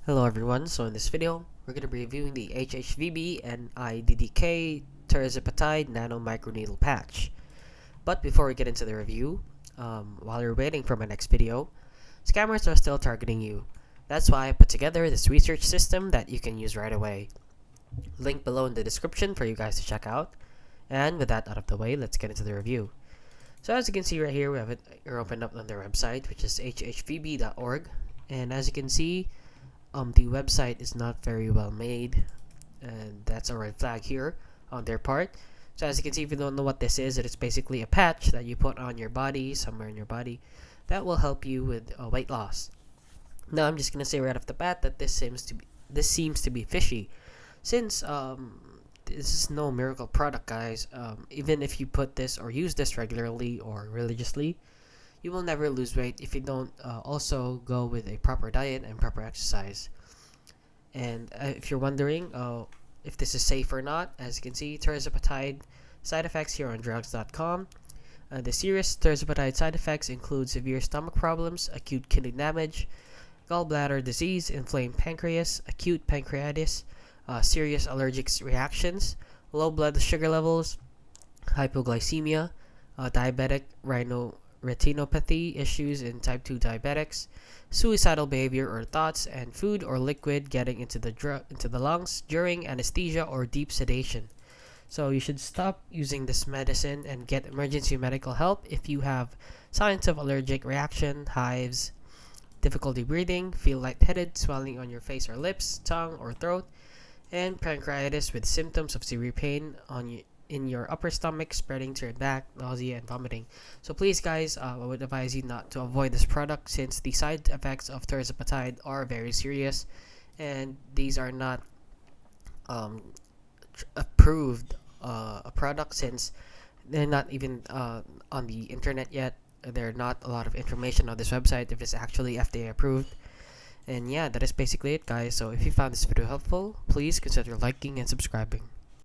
Hello everyone, so in this video, we're going to be reviewing the HHVB and IDDK Tirzepatide Nano Microneedle Patch. But before we get into the review, while you're waiting for my next video, scammers are still targeting you. That's why I put together this research system that you can use right away. Link below in the description for you guys to check out. And with that out of the way, let's get into the review. So as you can see right here, we have it opened up on their website, which is hhvb.org. And as you can see, the website is not very well made, and that's a red flag here on their part. So as you can see, if you don't know what this is, it is basically a patch that you put on your body, somewhere in your body, that will help you with weight loss. Now I'm just gonna say right off the bat that this seems to be fishy, since this is no miracle product, guys. Even if you put this or use this regularly or religiously, you will never lose weight if you don't also go with a proper diet and proper exercise. And if you're wondering if this is safe or not, as you can see, tirzepatide side effects here on drugs.com. The serious tirzepatide side effects include severe stomach problems, acute kidney damage, gallbladder disease, inflamed pancreas, acute pancreatitis, serious allergic reactions, low blood sugar levels, hypoglycemia, diabetic retinopathy issues in type 2 diabetics, suicidal behavior or thoughts, and food or liquid getting into the lungs during anesthesia or deep sedation. So you should stop using this medicine and get emergency medical help if you have signs of allergic reaction, hives, difficulty breathing, feel lightheaded, swelling on your face or lips, tongue or throat, and pancreatitis with symptoms of severe pain in your upper stomach, spreading to your back, nausea, and vomiting. So please, guys, I would advise you not to avoid this product, since the side effects of tirzepatide are very serious, and these are not approved a product, since they're not even on the internet yet. There are not a lot of information on this website if it's actually FDA approved. And yeah, that is basically it, guys. So if you found this video helpful, please consider liking and subscribing.